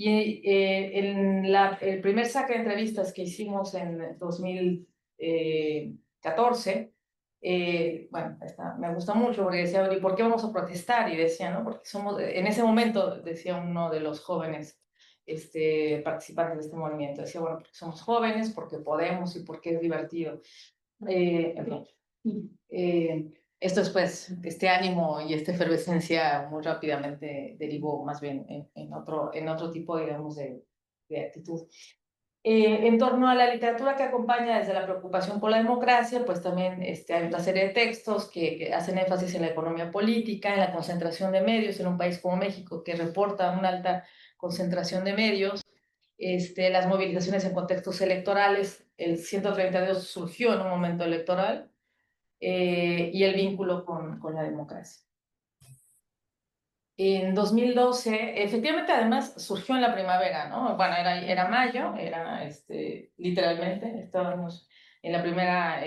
Y el primer saque de entrevistas que hicimos en 2014, bueno, me gusta mucho porque decía, ¿y por qué vamos a protestar? Y decía, ¿no? Porque somos, en ese momento, decía uno de los jóvenes participantes de este movimiento, decía, bueno, porque somos jóvenes, porque podemos y porque es divertido. En fin. Esto después, este ánimo y esta efervescencia muy rápidamente derivó más bien en otro tipo, digamos, de actitud. En torno a la literatura que acompaña desde la preocupación por la democracia, pues también hay una serie de textos que hacen énfasis en la economía política, en la concentración de medios en un país como México, que reporta una alta concentración de medios, las movilizaciones en contextos electorales. El 132 surgió en un momento electoral, y el vínculo con la democracia. En 2012, efectivamente, además surgió en la primavera, ¿no? Bueno, era mayo, era literalmente, estábamos en la primera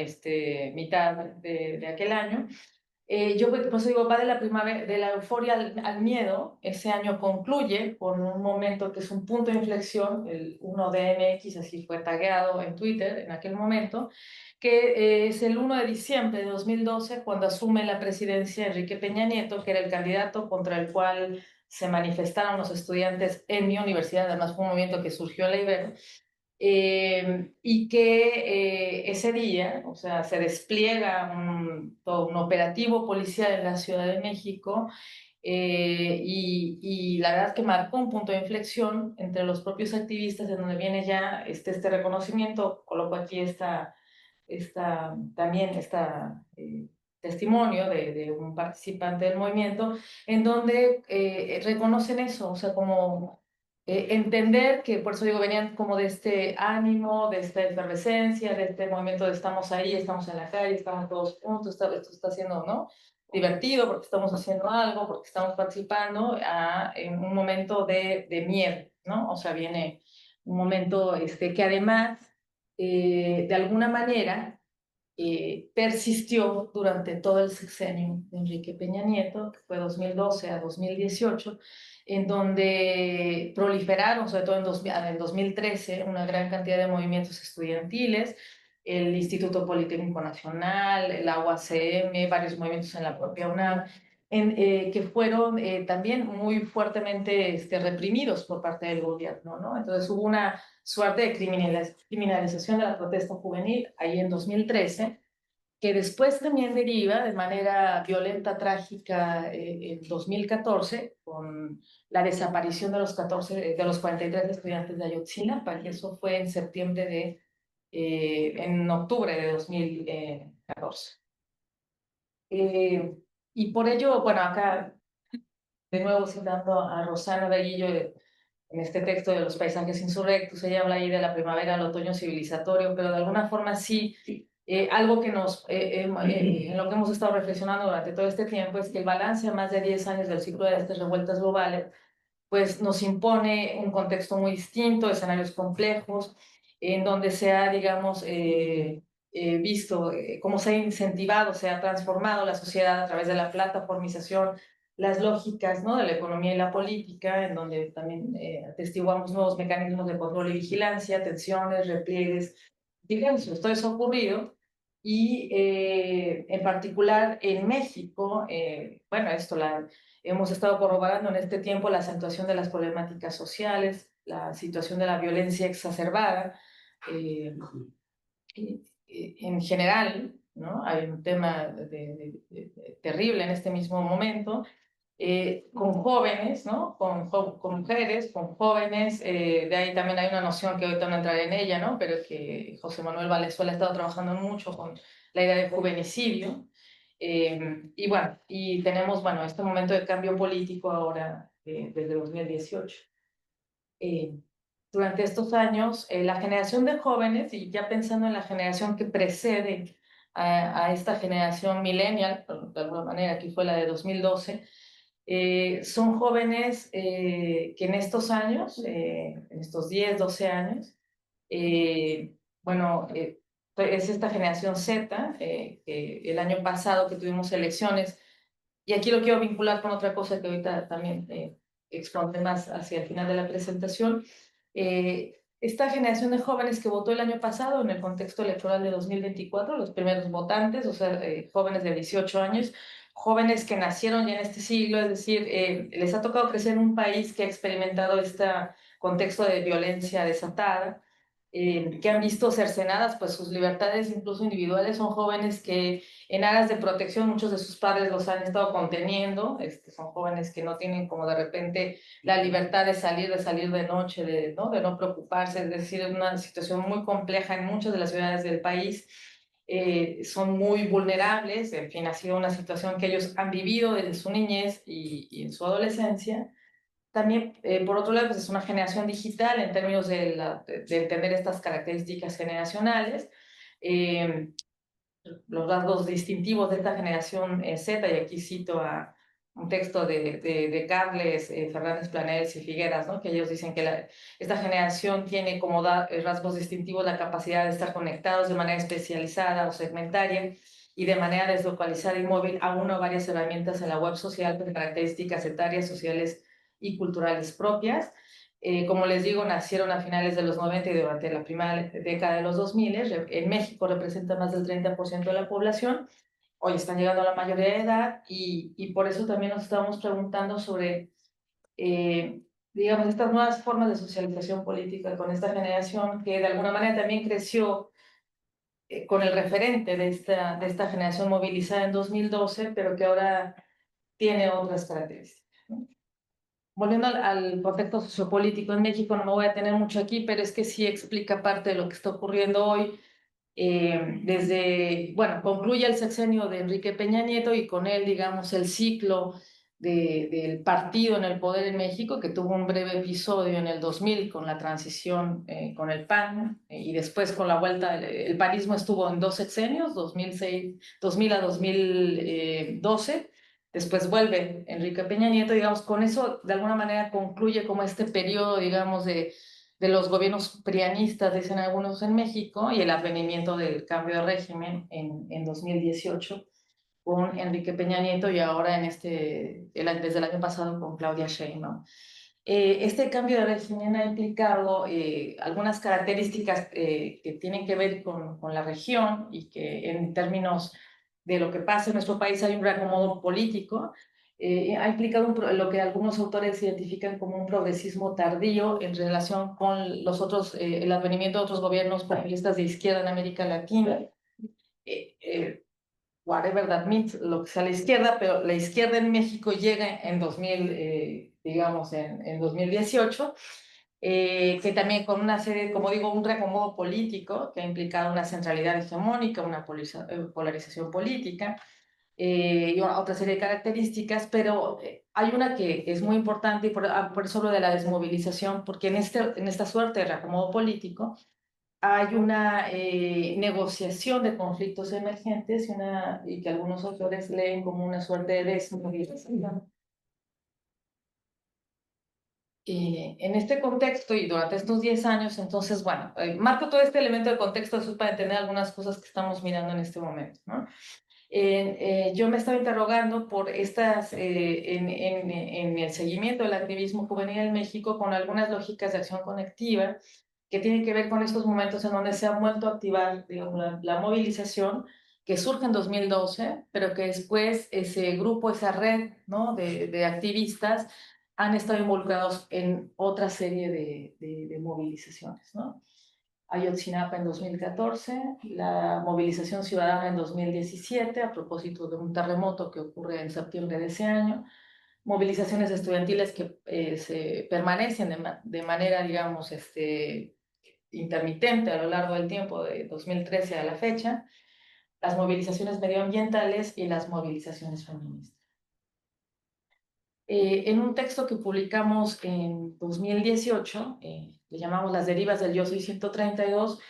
mitad de aquel año. Yo por eso digo, va de la primavera, de la euforia al miedo. Ese año concluye con un momento que es un punto de inflexión, el 1DMX, así fue tagueado en Twitter en aquel momento, que es el 1 de diciembre de 2012, cuando asume la presidencia Enrique Peña Nieto, que era el candidato contra el cual se manifestaron los estudiantes en mi universidad. Además fue un movimiento que surgió en la Ibero, y que ese día, o sea, se despliega todo un operativo policial en la Ciudad de México, y la verdad que marcó un punto de inflexión entre los propios activistas, en donde viene ya este reconocimiento. Coloco aquí también testimonio de un participante del movimiento, en donde reconocen eso, o sea, como entender que, por eso digo, venían como de este ánimo, de esta efervescencia, de este movimiento de estamos ahí, estamos en la calle, estamos todos juntos, esto está siendo, ¿no?, divertido, porque estamos haciendo algo, porque estamos participando, en un momento de miedo, ¿no? O sea, viene un momento que además, de alguna manera, persistió durante todo el sexenio de Enrique Peña Nieto, que fue 2012 a 2018, en donde proliferaron, sobre todo en 2013, una gran cantidad de movimientos estudiantiles, el Instituto Politécnico Nacional, la UACM, varios movimientos en la propia UNAM, que fueron también muy fuertemente reprimidos por parte del gobierno, ¿no? Entonces hubo una suerte de criminalización de la protesta juvenil ahí en 2013, que después también deriva de manera violenta, trágica, en 2014, con la desaparición de de los 43 estudiantes de Ayotzinapa, y eso fue en en octubre de 2014. Y por ello, bueno, acá de nuevo citando a Rosana Daguillo, en este texto de los paisajes insurrectos, ella habla ahí de la primavera al otoño civilizatorio, pero de alguna forma sí, algo que en lo que hemos estado reflexionando durante todo este tiempo, es que el balance a más de 10 años del ciclo de estas revueltas globales, pues nos impone un contexto muy distinto, escenarios complejos, en donde se ha, digamos, visto cómo se ha incentivado, se ha transformado la sociedad a través de la plataformización, las lógicas, ¿no?, de la economía y la política, en donde también atestiguamos nuevos mecanismos de control y vigilancia, tensiones, repliegues, silencios. Todo eso ha ocurrido, y en particular en México, bueno, hemos estado corroborando en este tiempo la acentuación de las problemáticas sociales, la situación de la violencia exacerbada, eh, en general, ¿no? Hay un tema terrible en este mismo momento, con jóvenes, ¿no? Con mujeres, con jóvenes. De ahí también hay una noción que ahorita no entraré en ella, ¿no?, pero que José Manuel Valenzuela ha estado trabajando mucho con la idea de juvenicidio. Y bueno, y tenemos, bueno, este momento de cambio político ahora, desde 2018. Eh, Durante estos años, la generación de jóvenes, y ya pensando en la generación que precede a esta generación millennial, de alguna manera, que fue la de 2012, son jóvenes que en estos años, en estos 10, 12 años, bueno, es esta generación Z, que el año pasado que tuvimos elecciones, y aquí lo quiero vincular con otra cosa que ahorita también expondré más hacia el final de la presentación. Esta generación de jóvenes que votó el año pasado en el contexto electoral de 2024, los primeros votantes, o sea, jóvenes de 18 años, jóvenes que nacieron ya en este siglo, es decir, les ha tocado crecer en un país que ha experimentado este contexto de violencia desatada, que han visto cercenadas pues sus libertades incluso individuales. Son jóvenes que en aras de protección muchos de sus padres los han estado conteniendo. Son jóvenes que no tienen como de repente la libertad de salir de noche, de no preocuparse, es decir, es una situación muy compleja en muchas de las ciudades del país. Son muy vulnerables, en fin, ha sido una situación que ellos han vivido desde su niñez y en su adolescencia. También, por otro lado, pues es una generación digital en términos de entender estas características generacionales. Eh, los rasgos distintivos de esta generación Z, y aquí cito a un texto de Carles Fernández Planeres y Figueras, ¿no? Que ellos dicen que esta generación tiene como rasgos distintivos la capacidad de estar conectados de manera especializada o segmentaria y de manera deslocalizada y móvil a una o varias herramientas en la web social con características etarias, sociales y culturales propias. Como les digo, nacieron a finales de los 90 y durante la primera década de los 2000. En México representa más del 30% de la población. Hoy están llegando a la mayoría de edad y por eso también nos estamos preguntando sobre, eh, digamos, estas nuevas formas de socialización política con esta generación que de alguna manera también creció con el referente de esta generación movilizada en 2012, pero que ahora tiene otras características, ¿no? Volviendo al contexto sociopolítico en México, no me voy a tener mucho aquí, pero es que sí explica parte de lo que está ocurriendo hoy. Bueno, concluye el sexenio de Enrique Peña Nieto y con él, digamos, el ciclo del partido en el poder en México, que tuvo un breve episodio en el 2000 con la transición con el PAN y después con la vuelta. El panismo estuvo en dos sexenios, 2006, 2000 a 2012. Después vuelve Enrique Peña Nieto, digamos, con eso de alguna manera concluye como este periodo, digamos, de los gobiernos prianistas, dicen algunos en México, y el advenimiento del cambio de régimen en 2018 con Enrique Peña Nieto y ahora desde el año pasado con Claudia Sheinbaum. Este cambio de régimen ha implicado algunas características que tienen que ver con la región y que en términos de lo que pasa en nuestro país hay un reacomodo político. Ha implicado lo que algunos autores identifican como un progresismo tardío en relación con el advenimiento de otros gobiernos populistas de izquierda en América Latina. Eh, eh, Whatever that means, lo que sea la izquierda, pero la izquierda en México llega en 2000, digamos, en 2018, que también con una serie, como digo, un reacomodo político que ha implicado una centralidad hegemónica, una polarización política y otra serie de características, pero hay una que es muy importante y por eso lo de la desmovilización, porque en esta suerte de reacomodo político hay una negociación de conflictos emergentes y que algunos autores leen como una suerte de desmovilización. En este contexto y durante estos 10 años, entonces, bueno, marco todo este elemento de contexto para entender algunas cosas que estamos mirando en este momento, ¿no? Yo me estaba interrogando por en el seguimiento del activismo juvenil en México con algunas lógicas de acción conectiva que tienen que ver con estos momentos en donde se ha vuelto a activar, digamos, la movilización que surge en 2012, pero que después ese grupo, esa red, ¿no? de activistas han estado involucrados en otra serie de movilizaciones, ¿no? Ayotzinapa en 2014, la movilización ciudadana en 2017 a propósito de un terremoto que ocurre en septiembre de ese año, movilizaciones estudiantiles que se permanecen de manera, digamos, intermitente a lo largo del tiempo, de 2013 a la fecha, las movilizaciones medioambientales y las movilizaciones feministas. En un texto que publicamos en 2018, le llamamos Las derivas del Yo Soy 132,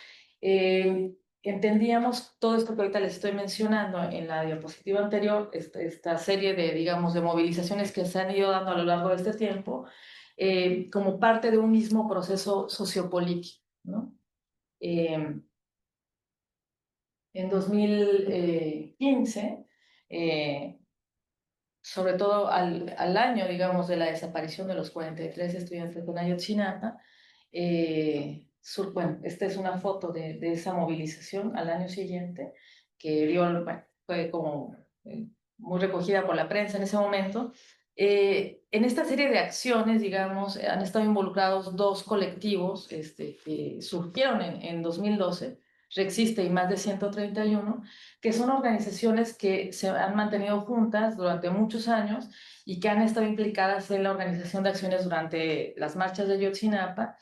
entendíamos todo esto que ahorita les estoy mencionando en la diapositiva anterior, esta serie de, digamos, de movilizaciones que se han ido dando a lo largo de este tiempo, como parte de un mismo proceso sociopolítico, ¿no? En 2015, sobre todo al año, digamos, de la desaparición de los 43 estudiantes de Ayotzinapa. Bueno, esta es una foto de esa movilización al año siguiente, que bueno, fue como muy recogida por la prensa en ese momento. En esta serie de acciones, digamos, han estado involucrados dos colectivos que surgieron en 2012, Rexiste y Más de 131, que son organizaciones que se han mantenido juntas durante muchos años y que han estado implicadas en la organización de acciones durante las marchas de Ayotzinapa.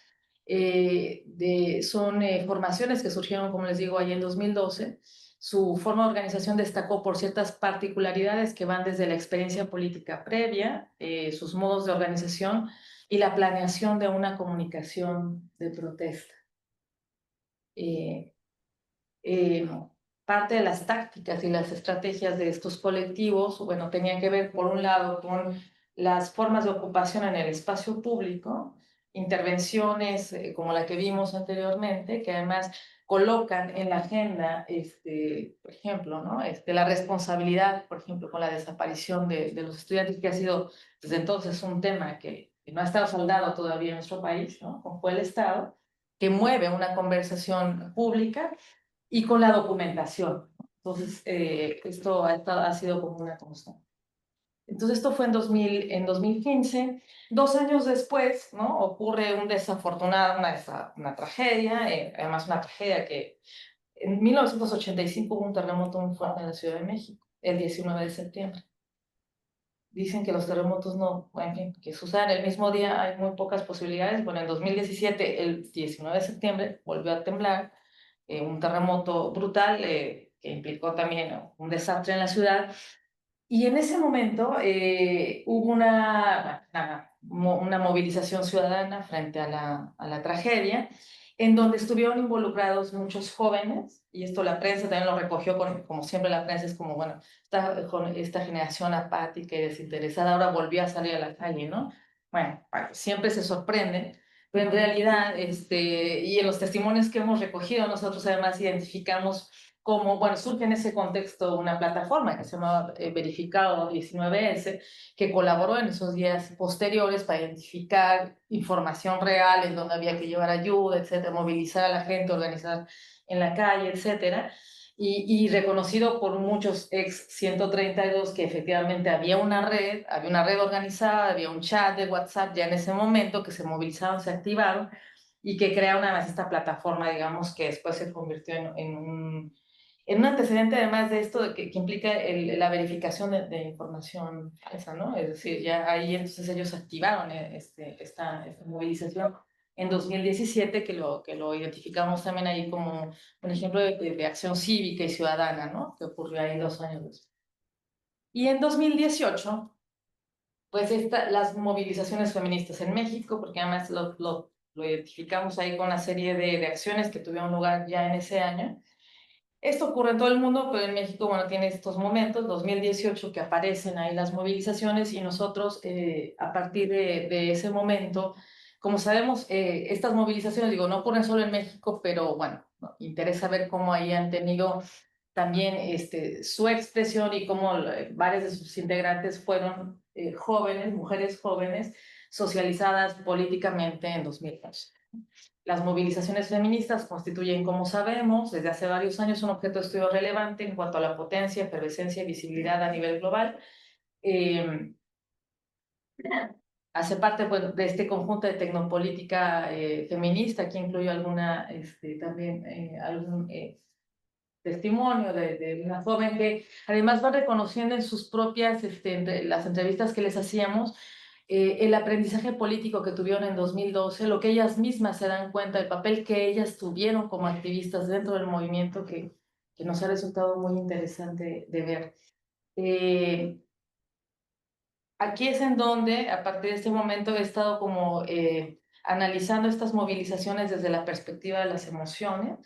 Son formaciones que surgieron, como les digo, allá en 2012. Su forma de organización destacó por ciertas particularidades que van desde la experiencia política previa, sus modos de organización y la planeación de una comunicación de protesta. Eh, eh, Parte de las tácticas y las estrategias de estos colectivos, bueno, tenían que ver, por un lado, con las formas de ocupación en el espacio público, intervenciones como la que vimos anteriormente, que además colocan en la agenda, por ejemplo, ¿no? La responsabilidad, por ejemplo, con la desaparición de los estudiantes, que ha sido desde entonces un tema que no ha estado saldado todavía en nuestro país, ¿no? Como fue el Estado, que mueve una conversación pública y con la documentación. Entonces, esto ha sido como una constante. Entonces, esto fue en 2015. 2 años después, ¿no? Ocurre una tragedia, además una tragedia que en 1985 hubo un terremoto muy fuerte en la Ciudad de México, el 19 de septiembre. Dicen que los terremotos no, en fin, que sucedan el mismo día hay muy pocas posibilidades. Bueno, en 2017, el 19 de septiembre, volvió a temblar, un terremoto brutal que implicó también un desastre en la ciudad. Y en ese momento hubo una movilización ciudadana frente a la tragedia, en donde estuvieron involucrados muchos jóvenes, y esto la prensa también lo recogió, como siempre la prensa es como, bueno, esta generación apática y desinteresada ahora volvió a salir a la calle, ¿no? Bueno, siempre se sorprenden, pero en realidad, y en los testimonios que hemos recogido, nosotros además identificamos como, bueno, surge en ese contexto una plataforma que se llama Verificado 19S, que colaboró en esos días posteriores para identificar información real en donde había que llevar ayuda, etcétera, movilizar a la gente, organizar en la calle, etcétera. Y reconocido por muchos ex 132 que efectivamente había una red organizada, había un chat de WhatsApp ya en ese momento que se movilizaron, se activaron y que crearon además esta plataforma, digamos, que después se convirtió en un antecedente además de esto que implica la verificación de información falsa, ¿no? Es decir, ya ahí entonces ellos activaron esta movilización en 2017 que lo identificamos también ahí como un ejemplo de acción cívica y ciudadana, ¿no? Que ocurrió ahí 2 años después. Y en 2018, pues las movilizaciones feministas en México, porque además lo identificamos ahí con una serie de acciones que tuvieron lugar ya en ese año. Esto ocurre en todo el mundo, pero en México, bueno, tiene estos momentos, 2018, que aparecen ahí las movilizaciones y nosotros, a partir de ese momento, como sabemos, estas movilizaciones, digo, no ocurren solo en México, pero bueno, ¿no? Interesa ver cómo ahí han tenido también su expresión y cómo varias de sus integrantes fueron jóvenes, mujeres jóvenes, socializadas políticamente en 2011. Las movilizaciones feministas constituyen, como sabemos, desde hace varios años un objeto de estudio relevante en cuanto a la potencia, efervescencia y visibilidad a nivel global. Eh, Hace parte, pues, de este conjunto de tecnopolítica feminista, que incluye también algún testimonio de una joven que además va reconociendo en sus propias, las entrevistas que les hacíamos, el aprendizaje político que tuvieron en 2012, lo que ellas mismas se dan cuenta, el papel que ellas tuvieron como activistas dentro del movimiento, que nos ha resultado muy interesante de ver. Aquí es en donde, a partir de este momento, he estado como analizando estas movilizaciones desde la perspectiva de las emociones.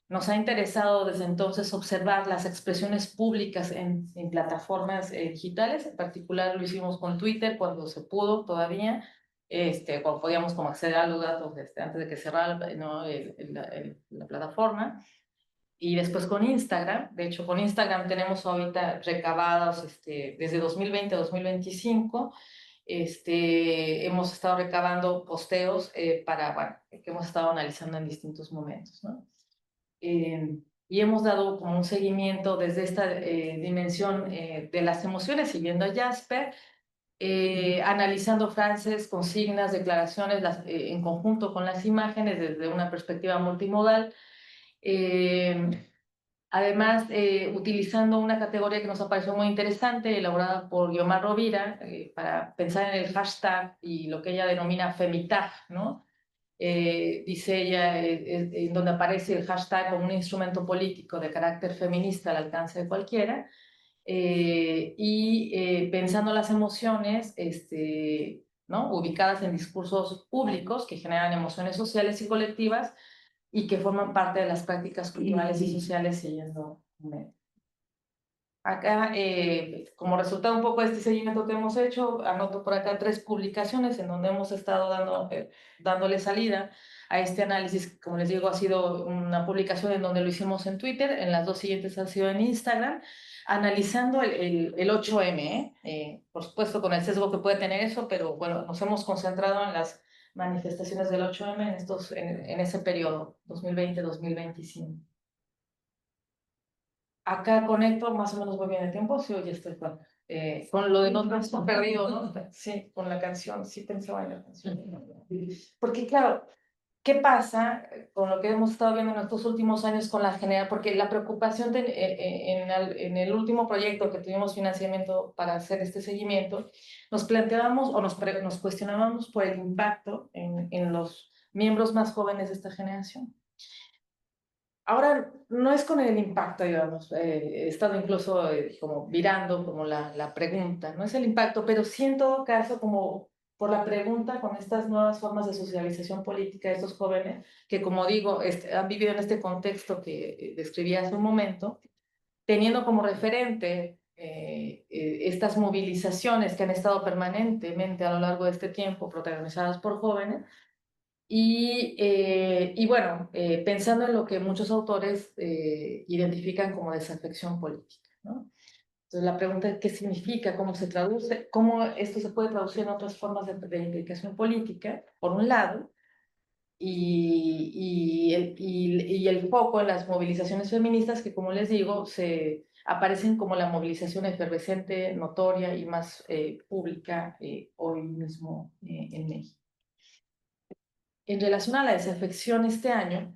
Nos ha interesado desde entonces observar las expresiones públicas en plataformas digitales. En particular lo hicimos con Twitter cuando se pudo todavía, cuando podíamos como acceder a los datos antes de que cerrara, ¿no? La plataforma. y después con Instagram. De hecho, con Instagram tenemos ahorita recabados desde 2020 a 2025. Hemos estado recabando posteos bueno, que hemos estado analizando en distintos momentos, ¿no? Y hemos dado como un seguimiento desde esta dimensión de las emociones, siguiendo a Jasper, analizando frases, consignas, declaraciones en conjunto con las imágenes desde una perspectiva multimodal. Además, utilizando una categoría que nos ha parecido muy interesante, elaborada por Guiomar Rovira, para pensar en el hashtag y lo que ella denomina femitag, ¿no? Dice ella, en donde aparece el hashtag como un instrumento político de carácter feminista al alcance de cualquiera, pensando las emociones, ¿no? Ubicadas en discursos públicos que generan emociones sociales y colectivas y que forman parte de las prácticas culturales y sociales siguiendo un medio. Acá, como resultado un poco de este seguimiento que hemos hecho, anoto por acá 3 publicaciones en donde hemos estado dándole salida a este análisis. Como les digo, ha sido una publicación en donde lo hicimos en Twitter, en las 2 siguientes han sido en Instagram, analizando el 8M, por supuesto con el sesgo que puede tener eso, pero bueno, nos hemos concentrado en las manifestaciones del 8M en ese periodo, 2020-2025. Acá conecto, más o menos voy bien de tiempo, sí, oye, estoy con lo de no te has perdido, ¿no? Sí, con la canción, sí pensaba en la canción. Porque claro, ¿qué pasa con lo que hemos estado viendo en estos últimos años con la general? Porque la preocupación en el último proyecto que tuvimos financiamiento para hacer este seguimiento, nos planteábamos o nos cuestionábamos por el impacto en los miembros más jóvenes de esta generación. Ahora, no es con el impacto, digamos, he estado incluso como virando como la pregunta, no es el impacto, pero sí en todo caso como por la pregunta con estas nuevas formas de socialización política de estos jóvenes, que como digo, han vivido en este contexto que describí hace un momento, teniendo como referente estas movilizaciones que han estado permanentemente a lo largo de este tiempo protagonizadas por jóvenes, bueno, pensando en lo que muchos autores identifican como desafección política, ¿no? Entonces la pregunta es qué significa, cómo se traduce, cómo esto se puede traducir en otras formas de implicación política, por un lado, y el foco en las movilizaciones feministas que, como les digo, se aparecen como la movilización efervescente, notoria y más pública hoy mismo en México. En relación a la desafección este año,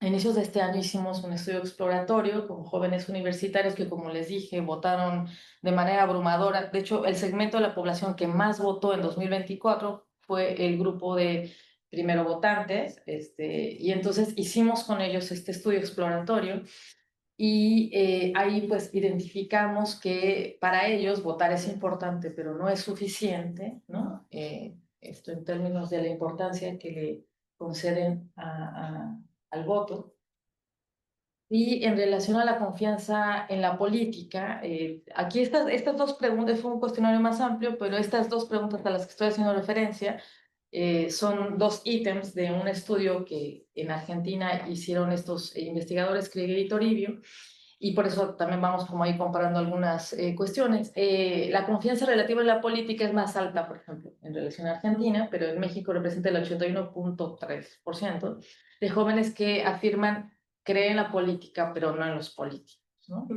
a inicios de este año hicimos un estudio exploratorio con jóvenes universitarios que, como les dije, votaron de manera abrumadora. De hecho, el segmento de la población que más votó en 2024 fue el grupo de primero votantes, y entonces hicimos con ellos este estudio exploratorio y ahí pues identificamos que para ellos votar es importante, pero no es suficiente, ¿no? Esto en términos de la importancia que le conceden al voto. Y en relación a la confianza en la política, aquí estas 2 preguntas, fue un cuestionario más amplio, pero estas 2 preguntas a las que estoy haciendo referencia son 2 ítems de un estudio que en Argentina hicieron estos investigadores, Krieger y Toribio, y por eso también vamos como ahí comparando algunas cuestiones. La confianza relativa en la política es más alta, por ejemplo, en relación a Argentina, pero en México representa el 81.3% de jóvenes que afirman creer en la política, pero no en los políticos, ¿no?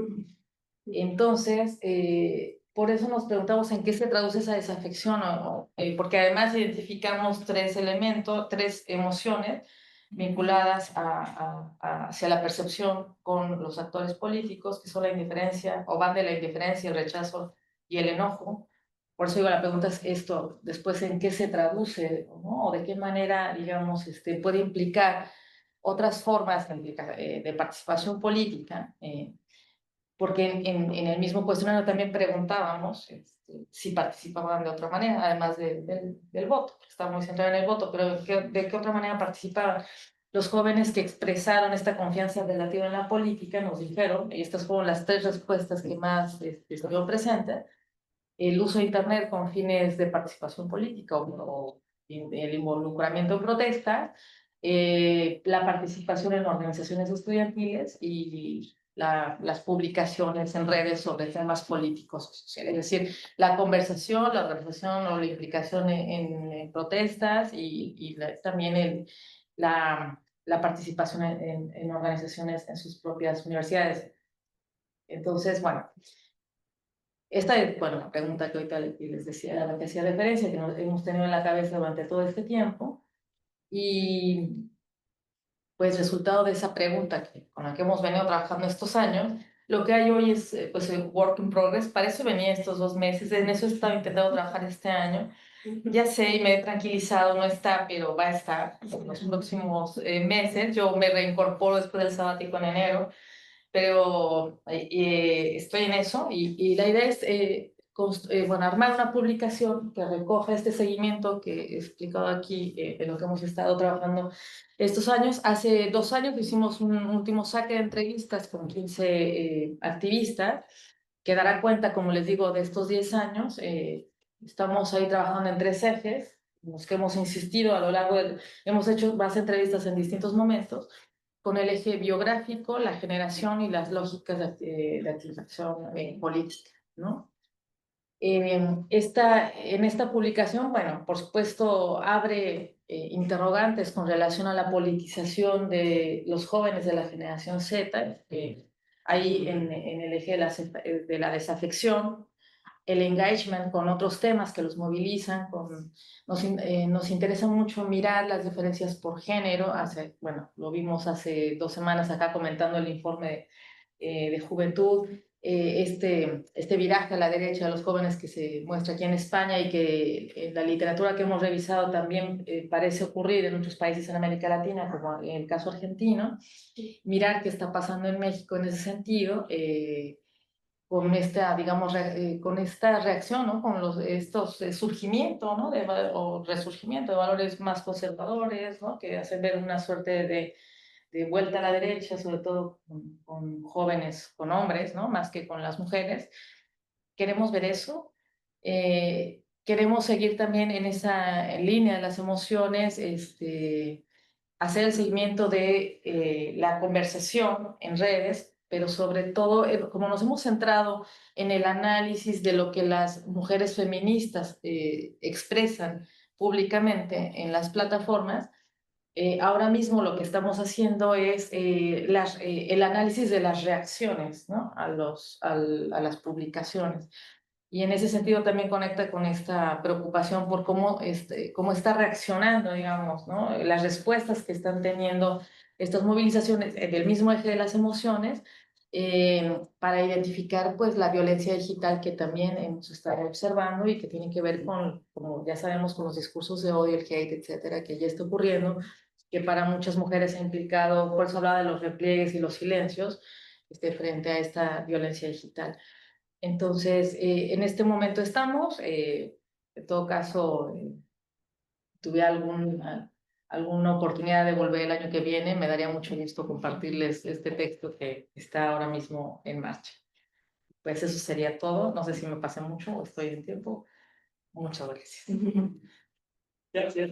Entonces, por eso nos preguntamos en qué se traduce esa desafección, porque además identificamos 3 elementos, 3 emociones vinculadas hacia la percepción con los actores políticos, que son la indiferencia, o van de la indiferencia, el rechazo y el enojo. Por eso digo, la pregunta es esto, después en qué se traduce, ¿no? O de qué manera, digamos, puede implicar otras formas de participación política, porque en el mismo cuestionario también preguntábamos si participaban de otra manera, además del voto, que está muy centrado en el voto, pero de qué otra manera participaban. Los jóvenes que expresaron esta confianza relativa en la política nos dijeron, y estas fueron las 3 respuestas que más estuvieron presentes: el uso de Internet con fines de participación política o el involucramiento en protesta, la participación en organizaciones estudiantiles y las publicaciones en redes sobre temas políticos o sociales. Es decir, la conversación, la organización o la implicación en protestas y también la participación en organizaciones en sus propias universidades. Entonces, bueno, esta es, bueno, la pregunta que ahorita les decía, a la que hacía referencia, que nos hemos tenido en la cabeza durante todo este tiempo. Y pues resultado de esa pregunta con la que hemos venido trabajando estos años, lo que hay hoy es pues el work in progress. Para eso venía estos 2 meses, en eso he estado intentando trabajar este año. Ya sé y me he tranquilizado, no está, pero va a estar en los próximos meses. Yo me reincorporo después del sabático en enero, pero estoy en eso y la idea es bueno, armar una publicación que recoja este seguimiento que he explicado aquí en lo que hemos estado trabajando estos años. Hace 2 años hicimos un último saque de entrevistas con 15 activistas que dará cuenta, como les digo, de estos 10 años. Estamos ahí trabajando en 3 ejes, en los que hemos insistido a lo largo hemos hecho más entrevistas en distintos momentos, con el eje biográfico, la generación y las lógicas de activación política, ¿no? En esta publicación, bueno, por supuesto, abre interrogantes con relación a la politización de los jóvenes de la generación Z, ahí en el eje de la desafección, el engagement con otros temas que los movilizan. Nos interesa mucho mirar las diferencias por género. Bueno, lo vimos hace 2 semanas acá comentando el informe de juventud, este viraje a la derecha de los jóvenes que se muestra aquí en España y que en la literatura que hemos revisado también parece ocurrir en otros países en América Latina, como en el caso argentino. Mirar qué está pasando en México en ese sentido. Con esta, digamos, con esta reacción, ¿no? Con estos surgimiento, ¿no? O resurgimiento de valores más conservadores, ¿no? Que hacen ver una suerte de vuelta a la derecha, sobre todo con jóvenes, con hombres, ¿no? Más que con las mujeres. Queremos ver eso. Queremos seguir también en esa línea de las emociones, hacer el seguimiento de la conversación en redes, pero sobre todo, como nos hemos centrado en el análisis de lo que las mujeres feministas expresan públicamente en las plataformas, ahora mismo lo que estamos haciendo es el análisis de las reacciones, ¿no? A las publicaciones. Y en ese sentido también conecta con esta preocupación por cómo está reaccionando, digamos, ¿no? Las respuestas que están teniendo estas movilizaciones del mismo eje de las emociones, para identificar pues la violencia digital que también hemos estado observando y que tiene que ver con, como ya sabemos, con los discursos de odio, el hate, etcétera, que ya está ocurriendo, que para muchas mujeres ha implicado, por eso hablaba de los repliegues y los silencios, frente a esta violencia digital. Entonces, en este momento estamos. En todo caso, tuve alguna oportunidad de volver el año que viene, me daría mucho gusto compartirles este texto que está ahora mismo en marcha. Pues eso sería todo. No sé si me pasé mucho o estoy en tiempo. Muchas gracias. Gracias.